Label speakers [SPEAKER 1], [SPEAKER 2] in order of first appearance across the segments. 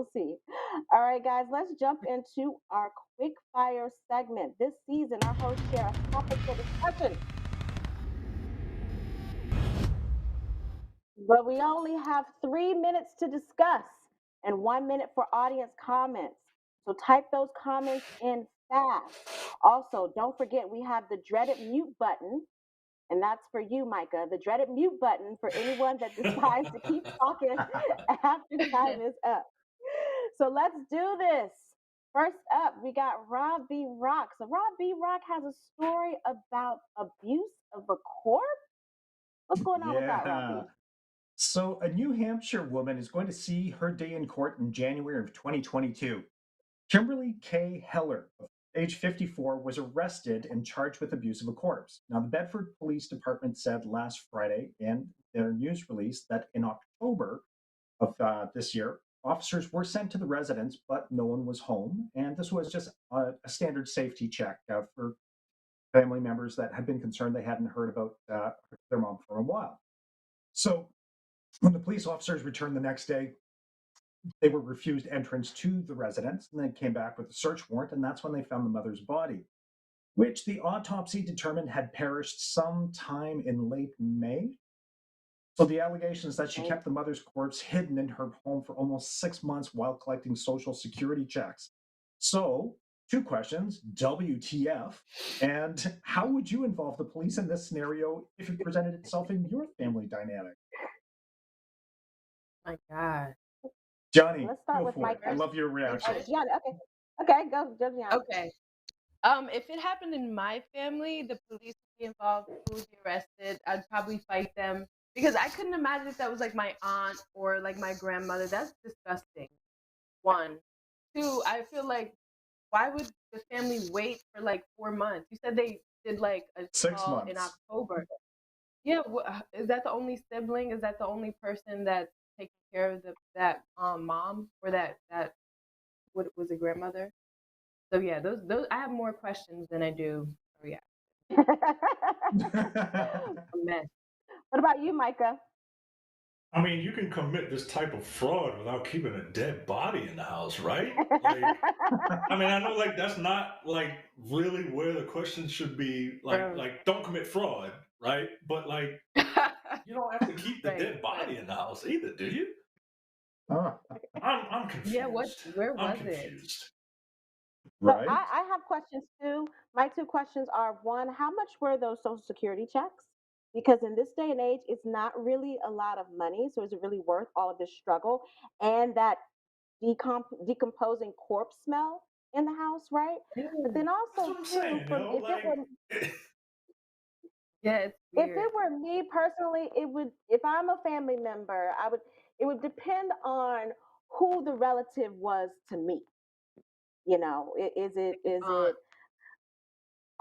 [SPEAKER 1] We'll see. All right, guys, let's jump into our quick fire segment. This season, our hosts share a topic for discussion, but we only have 3 minutes to discuss and 1 minute for audience comments. So type those comments in fast. Also, don't forget we have the dreaded mute button. And that's for you, Micah, the dreaded mute button for anyone that decides to keep talking after time is up. So let's do this. First up, we got Rob B. Rock. So Rob B. Rock has a story about abuse of a corpse. What's going on with that, Rob B?
[SPEAKER 2] Yeah. So, a New Hampshire woman is going to see her day in court in January of 2022. Kimberly K. Heller, of age 54, was arrested and charged with abuse of a corpse. Now, the Bedford Police Department said last Friday in their news release that in October of this year, officers were sent to the residence, but no one was home. And this was just a standard safety check for family members that had been concerned they hadn't heard about their mom for a while. So, when the police officers returned the next day, they were refused entrance to the residence, and they came back with a search warrant, and that's when they found the mother's body, which the autopsy determined had perished sometime in late May. So the allegation is that she kept the mother's corpse hidden in her home for almost 6 months while collecting social security checks. So, two questions: WTF, and how would you involve the police in this scenario if it presented itself in your family dynamic?
[SPEAKER 3] My God.
[SPEAKER 2] Johnny,
[SPEAKER 1] Let's start
[SPEAKER 2] go
[SPEAKER 1] with
[SPEAKER 2] for
[SPEAKER 1] Mike.
[SPEAKER 2] it. I love your reaction.
[SPEAKER 1] Yeah, okay. Okay, go, Josiane.
[SPEAKER 3] Okay. If it happened in my family, the police would be involved, who would be arrested. I'd probably fight them because I couldn't imagine if that was like my aunt or like my grandmother. That's disgusting. One. Two, I feel like why would the family wait for like 4 months? You said they did like a
[SPEAKER 2] 6
[SPEAKER 3] call in
[SPEAKER 2] months.
[SPEAKER 3] October. Yeah, is that the only sibling? Is that the only person that's taking care of that mom or that what was it, grandmother? So yeah, those I have more questions than I do. Oh yeah, a mess.
[SPEAKER 1] What about you, Micah?
[SPEAKER 4] I mean, you can commit this type of fraud without keeping a dead body in the house, right? Like, I mean, I know like that's not like really where the question should be.
[SPEAKER 3] Bro.
[SPEAKER 4] Like don't commit fraud, right? But like, you don't have to keep the
[SPEAKER 3] Right,
[SPEAKER 4] dead body in the house either, do you?
[SPEAKER 2] Oh,
[SPEAKER 4] I'm
[SPEAKER 3] yeah,
[SPEAKER 4] confused.
[SPEAKER 3] where
[SPEAKER 4] I'm
[SPEAKER 3] was it?
[SPEAKER 4] confused.
[SPEAKER 1] So
[SPEAKER 2] right?
[SPEAKER 1] I have questions too. My two questions are one, how much were those social security checks? Because in this day and age, it's not really a lot of money. So is it really worth all of this struggle and that decomposing corpse smell in the house, right? But
[SPEAKER 3] Ew.
[SPEAKER 1] then
[SPEAKER 4] That's
[SPEAKER 1] also
[SPEAKER 4] what I'm
[SPEAKER 1] too,
[SPEAKER 4] saying,
[SPEAKER 1] from
[SPEAKER 4] yo. Like,
[SPEAKER 3] Yeah, it's
[SPEAKER 1] if
[SPEAKER 3] weird.
[SPEAKER 1] it were me personally, it would, if I'm a family member, I would, it would depend on who the relative was to me. You know, is
[SPEAKER 3] Aunt,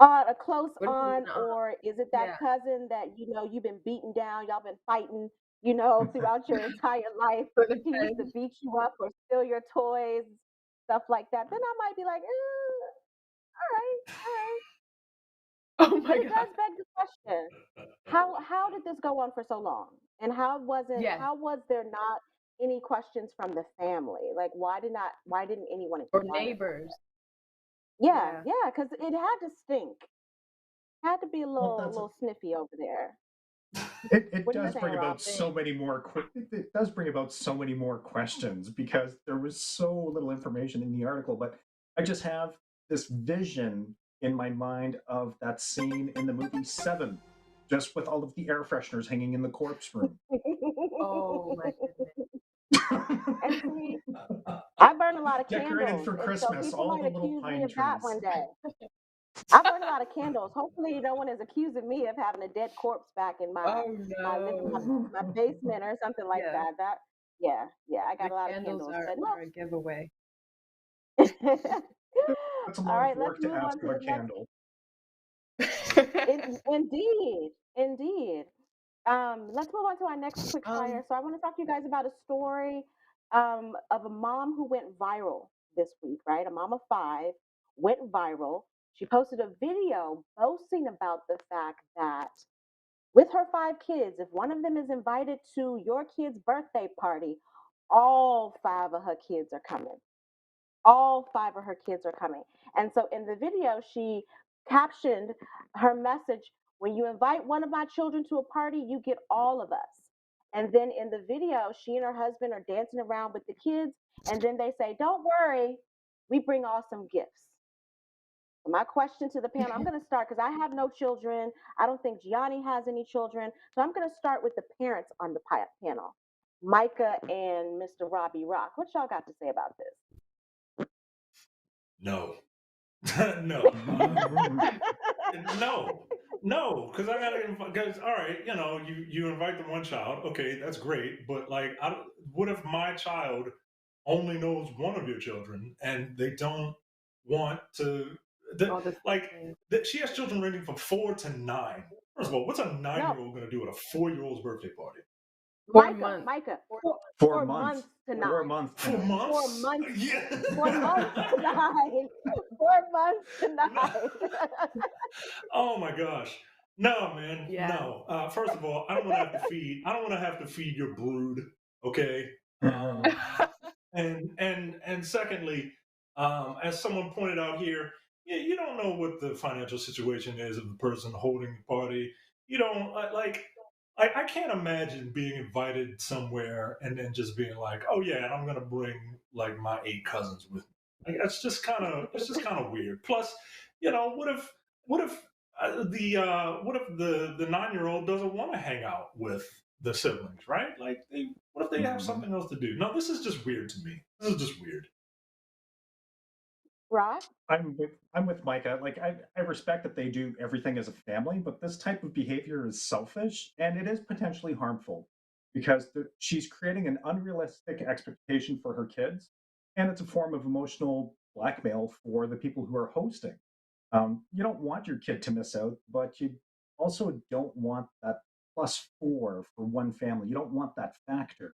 [SPEAKER 1] it a close
[SPEAKER 3] what if it was
[SPEAKER 1] aunt,
[SPEAKER 3] an aunt?
[SPEAKER 1] or is it that
[SPEAKER 3] Yeah,
[SPEAKER 1] cousin that you know you've been beaten down, y'all been fighting, throughout your entire life?
[SPEAKER 3] for the
[SPEAKER 1] He used to
[SPEAKER 3] fence.
[SPEAKER 1] beat you up or steal your toys, stuff like that. Then I might be like, all right, all right.
[SPEAKER 3] Oh
[SPEAKER 1] But
[SPEAKER 3] my
[SPEAKER 1] it
[SPEAKER 3] God.
[SPEAKER 1] does beg the question: how did this go on for so long, and
[SPEAKER 3] Yes,
[SPEAKER 1] how was there not any questions from the family? Like, why didn't anyone
[SPEAKER 3] or
[SPEAKER 1] inquire about
[SPEAKER 3] neighbors.
[SPEAKER 1] that? Yeah,
[SPEAKER 3] Yeah,
[SPEAKER 1] yeah, because it had to stink. Had to be a
[SPEAKER 2] Well, that's
[SPEAKER 1] little sniffy over there.
[SPEAKER 2] it
[SPEAKER 1] What are you
[SPEAKER 2] does
[SPEAKER 1] saying,
[SPEAKER 2] bring
[SPEAKER 1] Rob?
[SPEAKER 2] about so many more it does bring about so many more questions because there was so little information in the article, but I just have this vision in my mind of that scene in the movie Seven, just with all of the air fresheners hanging in the corpse room.
[SPEAKER 3] oh my goodness.
[SPEAKER 1] And see, I burn a lot of
[SPEAKER 2] Decorated
[SPEAKER 1] candles,
[SPEAKER 2] for
[SPEAKER 1] and so
[SPEAKER 2] Christmas,
[SPEAKER 1] people
[SPEAKER 2] all
[SPEAKER 1] might
[SPEAKER 2] the little
[SPEAKER 1] accuse me
[SPEAKER 2] pine
[SPEAKER 1] of that
[SPEAKER 2] trees.
[SPEAKER 1] one day. I burn a lot of candles. Hopefully, no one is accusing me of having a dead corpse back in
[SPEAKER 3] Oh
[SPEAKER 1] my basement or something like
[SPEAKER 3] yeah,
[SPEAKER 1] that. Yeah, yeah, I got
[SPEAKER 3] the
[SPEAKER 1] a lot of
[SPEAKER 3] candles
[SPEAKER 1] candles,
[SPEAKER 3] are
[SPEAKER 1] but
[SPEAKER 3] a giveaway.
[SPEAKER 1] no.
[SPEAKER 2] That's a
[SPEAKER 1] All
[SPEAKER 2] lot of
[SPEAKER 1] right, let's
[SPEAKER 2] work to
[SPEAKER 1] move
[SPEAKER 2] ask
[SPEAKER 1] on to
[SPEAKER 2] of a
[SPEAKER 1] the next.
[SPEAKER 2] candle.
[SPEAKER 1] Indeed, indeed. Let's move on to our next quick
[SPEAKER 3] um,
[SPEAKER 1] fire. So I want to talk to you guys about a story of a mom who went viral this week, right? A mom of five went viral. She posted a video boasting about the fact that with her five kids, if one of them is invited to your kid's birthday party, all 5 of her kids are coming. All 5 of her kids are coming. And so in the video, she captioned her message, when you invite one of my children to a party, you get all of us. And then in the video, she and her husband are dancing around with the kids. And then they say, don't worry, we bring awesome gifts. My question to the panel, I'm going to start because I have no children. I don't think Gianni has any children. So I'm going to start with the parents on the panel, Micah and Mr. Robbie Rock. What y'all got to say about this?
[SPEAKER 4] No. No. No, because I gotta. Because all right, you invite the one child. Okay, that's great. But like, what if my child only knows one of your children and they don't want to? She has children ranging from 4 to 9. First of all, what's a 9-year-old going to do at a 4-year-old's birthday party?
[SPEAKER 1] Micah,
[SPEAKER 2] 4 months
[SPEAKER 1] to 9.
[SPEAKER 2] 4 months.
[SPEAKER 4] 4 months?
[SPEAKER 1] 4 months.
[SPEAKER 4] Yeah.
[SPEAKER 1] 4 months to 9. 4 months to 9.
[SPEAKER 4] Oh my gosh. No, man.
[SPEAKER 3] Yeah.
[SPEAKER 4] No. First of all, I don't want to have to feed your brood. Okay. And secondly, as someone pointed out here, you don't know what the financial situation is of the person holding the party. You don't I can't imagine being invited somewhere and then just being like, oh yeah, and I'm gonna bring like my 8 cousins with me. Like, it's just kind of weird. Plus, what if the 9-year-old doesn't want to hang out with the siblings, right? Like, what if they have something else to do? No, this is just weird to me. This is just weird.
[SPEAKER 1] Rob?
[SPEAKER 2] I'm with Micah. Like, I respect that they do everything as a family, but this type of behavior is selfish and it is potentially harmful because she's creating an unrealistic expectation for her kids, and it's a form of emotional blackmail for the people who are hosting. You don't want your kid to miss out, but you also don't want that +4 for one family. You don't want that factor.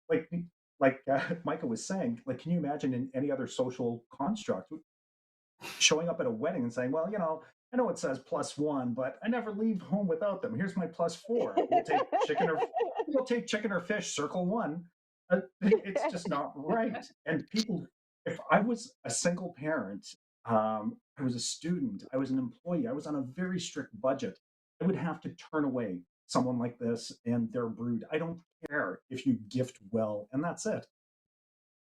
[SPEAKER 2] Like, Micah was saying, like, can you imagine in any other social construct showing up at a wedding and saying, well, I know it says +1, but I never leave home without them. Here's my +4. We'll take chicken or fish, circle 1. It's just not right. And people, if I was a single parent, I was a student, I was an employee, I was on a very strict budget, I would have to turn away someone like this and their brood. I don't care if you gift well, and that's it.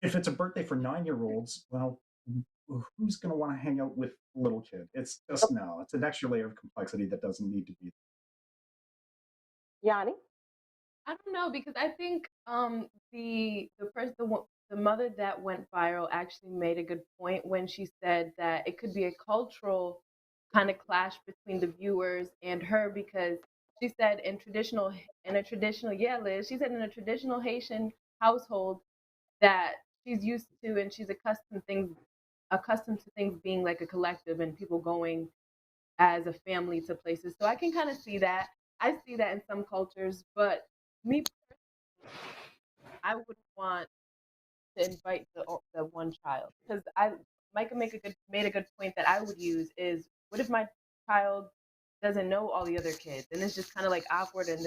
[SPEAKER 2] If it's a birthday for 9-year-olds, well, who's going to want to hang out with a little kid? It's just no. It's an extra layer of complexity that doesn't need to be.
[SPEAKER 1] Yanni?
[SPEAKER 3] I don't know, because I think the mother that went viral actually made a good point when she said that it could be a cultural kind of clash between the viewers and her, because she said in a traditional Liz, she said in a traditional Haitian household that she's used to and she's accustomed to things being like a collective and people going as a family to places. So I can kind of see that. I see that in some cultures, but me personally, I wouldn't want to invite the one child, because Micah made a good point that I would use is, what if my child doesn't know all the other kids and it's just kind of like awkward, and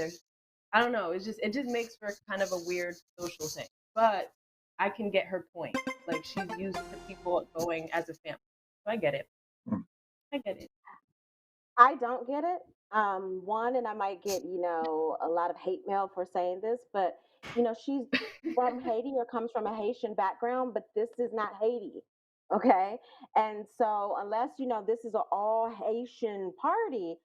[SPEAKER 3] I don't know, it just makes for kind of a weird social thing. But I can get her point. Like, she's used to people going as a family. So I get it. I get it.
[SPEAKER 1] I don't get it. One, and I might get, a lot of hate mail for saying this, but, she's from Haiti or comes from a Haitian background, but this is not Haiti. Okay. And so, unless, this is an all Haitian party,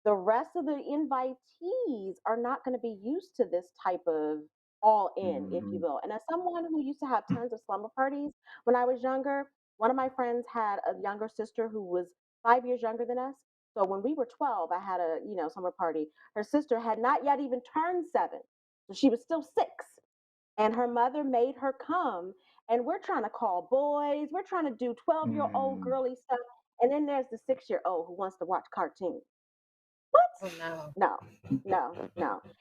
[SPEAKER 1] the rest of the invitees are not going to be used to this type of all in, if you will. And as someone who used to have tons of slumber parties when I was younger, one of my friends had a younger sister who was 5 years younger than us. So when we were 12, I had a, summer party. Her sister had not yet even turned 7. So she was still 6. And her mother made her come. And we're trying to call boys. We're trying to do 12-year-old girly stuff. And then there's the 6-year-old who wants to watch cartoons. What?
[SPEAKER 3] Oh, no.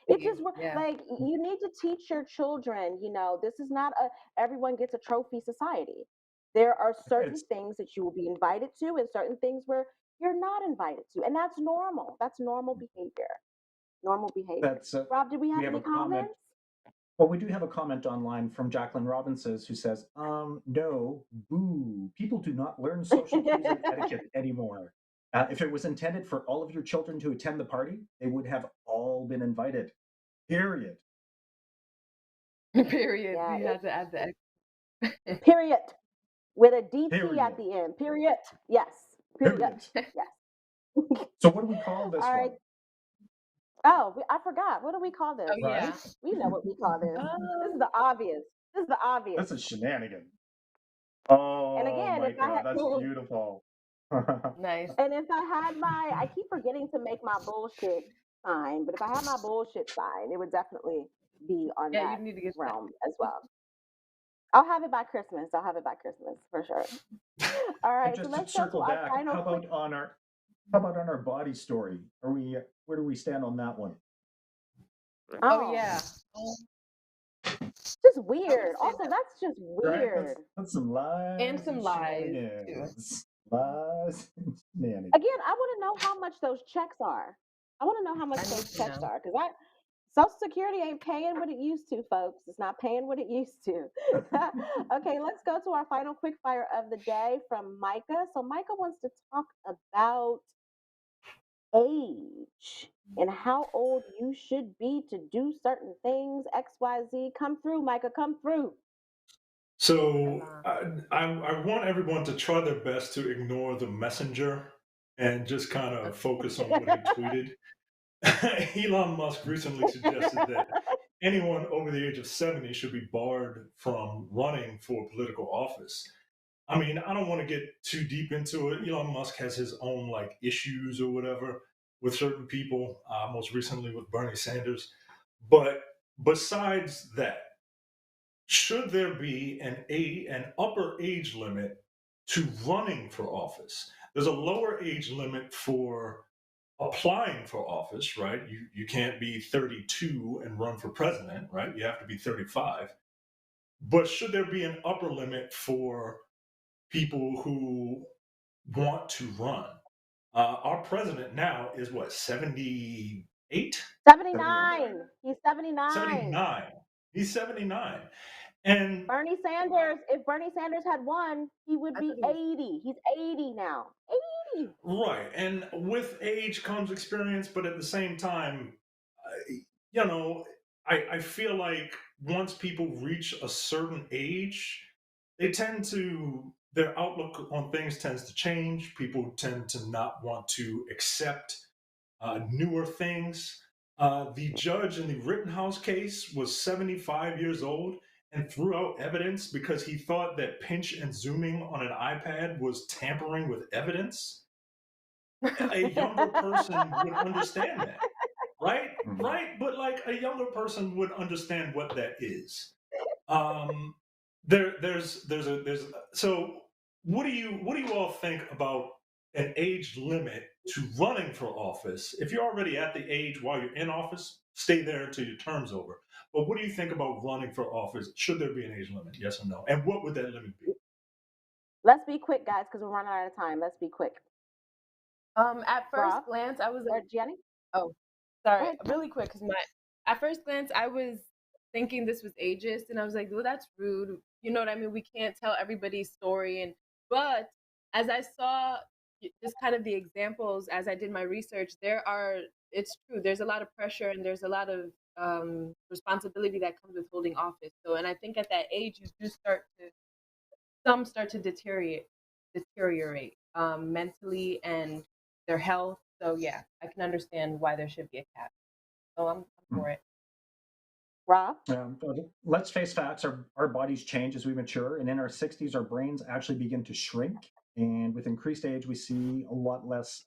[SPEAKER 1] It just
[SPEAKER 3] Yeah.
[SPEAKER 1] like, you need to teach your children, this is not everyone gets a trophy society. There are certain things that you will be invited to and certain things where you're not invited to. And that's normal. That's normal behavior. Normal behavior. Rob, did we have any comments?
[SPEAKER 2] Well, we do have a comment online from Jacqueline Robinson who says, no, boo. People do not learn social cues and etiquette anymore. If it was intended for all of your children to attend the party, they would have all been invited. Period.
[SPEAKER 3] Period.
[SPEAKER 1] Yeah,
[SPEAKER 3] You had to add the X.
[SPEAKER 1] period. With a DT at
[SPEAKER 2] Period.
[SPEAKER 1] the end. Period. Yes. Period.
[SPEAKER 2] Period.
[SPEAKER 1] Yes.
[SPEAKER 2] So what do we call this
[SPEAKER 1] All
[SPEAKER 2] one?
[SPEAKER 1] right. Oh, I forgot. What do we call this?
[SPEAKER 3] Oh yeah.
[SPEAKER 2] Right?
[SPEAKER 1] We know what we call this. This is
[SPEAKER 3] Um,
[SPEAKER 1] the obvious. This is the obvious.
[SPEAKER 2] That's a shenanigan.
[SPEAKER 1] And
[SPEAKER 2] Oh
[SPEAKER 1] again,
[SPEAKER 2] my
[SPEAKER 1] if I
[SPEAKER 2] God,
[SPEAKER 1] had,
[SPEAKER 2] that's beautiful.
[SPEAKER 3] nice.
[SPEAKER 1] and if I had my, I keep forgetting to make my bullshit sign, but if I had my bullshit sign, it would definitely be on
[SPEAKER 3] Yeah, you
[SPEAKER 1] that
[SPEAKER 3] need to get that.
[SPEAKER 1] realm as well. I'll have it by Christmas. I'll have it by Christmas for sure. All
[SPEAKER 2] And
[SPEAKER 1] right, so
[SPEAKER 2] just to
[SPEAKER 1] let's go to
[SPEAKER 2] circle
[SPEAKER 1] our
[SPEAKER 2] back,
[SPEAKER 1] final quick.
[SPEAKER 2] how about on our body story? Are we where do we stand on that one?
[SPEAKER 3] Oh yeah.
[SPEAKER 1] Just
[SPEAKER 3] I would
[SPEAKER 1] weird.
[SPEAKER 3] say
[SPEAKER 1] Also,
[SPEAKER 3] that,
[SPEAKER 1] that's just
[SPEAKER 2] Right?
[SPEAKER 1] weird.
[SPEAKER 2] That's some lies
[SPEAKER 3] and some
[SPEAKER 2] and
[SPEAKER 3] lies too.
[SPEAKER 2] shenanigans. Lies and shenanigans.
[SPEAKER 1] Again, I want to know how much those checks are. I want to know how much
[SPEAKER 3] I need
[SPEAKER 1] those
[SPEAKER 3] to
[SPEAKER 1] checks
[SPEAKER 3] know.
[SPEAKER 1] are because Social Security ain't paying what it used to, folks. It's not paying what it used to. Okay, let's go to our final quick fire of the day from Micah. So Micah wants to talk about age and how old you should be to do certain things. XYZ. Come through, Micah. Come through.
[SPEAKER 4] So I want everyone to try their best to ignore the messenger and just kind of focus on what he tweeted. Elon Musk recently suggested that anyone over the age of 70 should be barred from running for political office. I mean, I don't want to get too deep into it. Elon Musk has his own like issues or whatever with certain people, most recently with Bernie Sanders. But besides that, should there be an upper age limit to running for office? There's a lower age limit for applying for office, right? You can't be 32 and run for president, right? You have to be 35. But should there be an upper limit for people who want to run? Our president now is what, 78?
[SPEAKER 1] 79. He's 79.
[SPEAKER 4] 79. He's 79. And
[SPEAKER 1] Bernie Sanders, if Bernie Sanders had won, he would
[SPEAKER 3] I
[SPEAKER 1] be
[SPEAKER 3] thought he was
[SPEAKER 1] 80. He's 80 now. 80.
[SPEAKER 4] right, and with age comes experience, but at the same time, you know, I feel like once people reach a certain age, they tend to their outlook on things tends to change. People tend to not want to accept newer things. The judge in the Rittenhouse case was 75 years old and threw out evidence because he thought that pinch and zooming on an iPad was tampering with evidence. A younger person would understand that, right?
[SPEAKER 2] Mhm.
[SPEAKER 4] Right? But like a younger person would understand what that is. Um, there's so what do you all think about an age limit to running for office? If you're already at the age while you're in office, stay there until your term's over. But what do you think about running for office? Should there be an age limit? Yes or no? And what would that limit be?
[SPEAKER 1] Let's be quick, guys, because we're running out of time. Let's be quick.
[SPEAKER 3] At first
[SPEAKER 1] Rob
[SPEAKER 3] glance, I was
[SPEAKER 1] or
[SPEAKER 3] like,
[SPEAKER 1] Jenny?
[SPEAKER 3] oh,
[SPEAKER 1] Go
[SPEAKER 3] sorry,
[SPEAKER 1] ahead.
[SPEAKER 3] really quick, because at first glance, I was thinking this was ageist, and I was like, well, that's rude. You know what I mean? We can't tell everybody's story, but as I saw just kind of the examples as I did my research, it's true. There's a lot of pressure and there's a lot of responsibility that comes with holding office. So, and I think at that age, some start to deteriorate mentally and their health. So yeah, I can understand why there should be a cap. So I'm for it.
[SPEAKER 1] Rob?
[SPEAKER 2] But let's face facts. Our bodies change as we mature, and in our 60s, our brains actually begin to shrink. And with increased age, we see a lot less.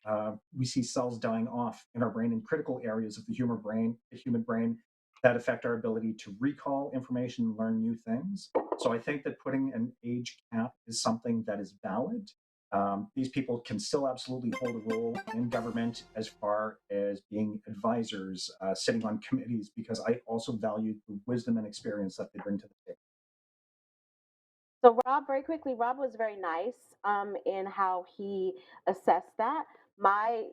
[SPEAKER 2] We see cells dying off in our brain in critical areas of the human brain, that affect our ability to recall information and learn new things. So I think that putting an age cap is something that is valid. These people can still absolutely hold a role in government as far as being advisors, sitting on committees, because I also value the wisdom and experience that they bring to the table.
[SPEAKER 1] So Rob, very quickly, Rob was very nice in how he assessed that. My,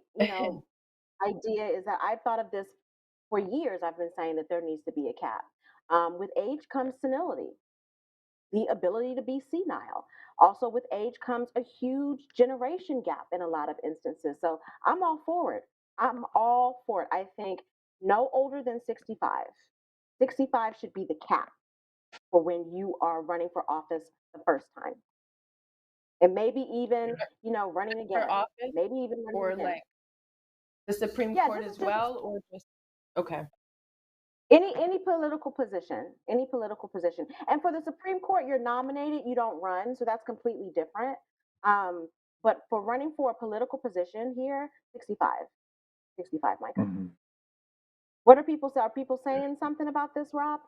[SPEAKER 1] idea is that I've thought of this for years. I've been saying that there needs to be a cap. With age comes senility, the ability to be senile. Also, with age comes a huge generation gap in a lot of instances. So I'm all for it. I'm all for it. I think no older than 65. 65 should be the cap for when you are running for office the first time. And maybe even, running
[SPEAKER 3] For
[SPEAKER 1] again.
[SPEAKER 3] office
[SPEAKER 1] Maybe even running
[SPEAKER 3] or
[SPEAKER 1] again.
[SPEAKER 3] like the Supreme
[SPEAKER 1] Yeah,
[SPEAKER 3] Court
[SPEAKER 1] this is
[SPEAKER 3] as
[SPEAKER 1] just
[SPEAKER 3] well, or just okay.
[SPEAKER 1] any political position, any political position. And for the Supreme Court, you're nominated, you don't run, so that's completely different. Um, but for running for a political position here, 65, 65, Micah.
[SPEAKER 2] Mm-hmm.
[SPEAKER 1] What are people say? Are people saying something about this, Rob,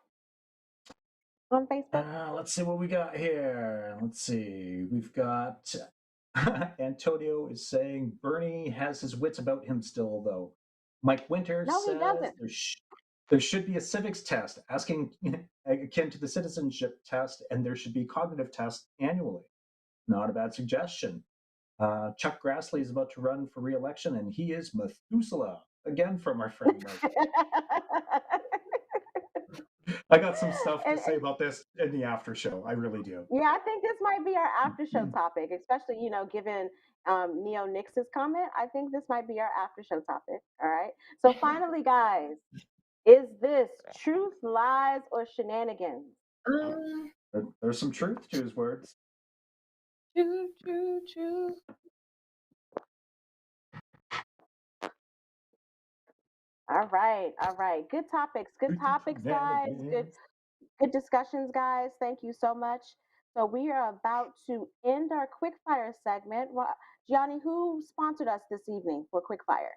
[SPEAKER 1] on Facebook?
[SPEAKER 2] Let's see what we got here. Let's see. We've got Antonio is saying Bernie has his wits about him still, though. Mike Winter
[SPEAKER 1] No, he
[SPEAKER 2] says
[SPEAKER 1] doesn't.
[SPEAKER 2] there should be a civics test asking akin to the citizenship test, and there should be cognitive tests annually. Not a bad suggestion. Chuck Grassley is about to run for re-election, and he is Methuselah again from our friend Mike. I got some stuff to
[SPEAKER 1] and,
[SPEAKER 2] say about this in the after show. I really do.
[SPEAKER 1] yeah, I think this might be our after show topic, especially, given Neo Nix's comment. I think this might be our after show topic. All right. So finally, guys, is this truth, lies, or shenanigans?
[SPEAKER 3] Um,
[SPEAKER 2] There's some truth to his words.
[SPEAKER 3] true, true, true.
[SPEAKER 1] All right, all right. Good topics, guys. Good discussions, guys. Thank you so much. So we are about to end our quickfire segment. Gianni, who sponsored us this evening for quickfire?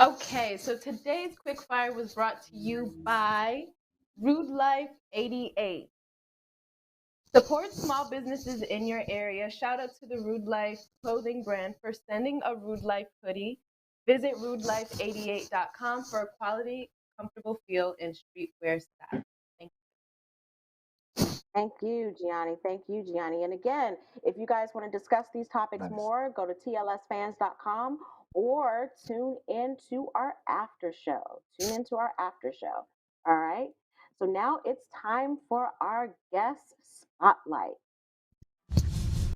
[SPEAKER 3] Okay, so today's quickfire was brought to you by Rude Life 88. Support small businesses in your area. Shout out to the Rude Life clothing brand for sending a Rude Life hoodie. Visit rudelife88.com for a quality, comfortable feel in streetwear style. Thank
[SPEAKER 1] Thank you, Gianni. Thank you, Gianni. And again, if you guys want to discuss these topics more, go to TLSfans.com or tune into our after show. Tune into our after show. All right. So now it's time for our guest spotlight.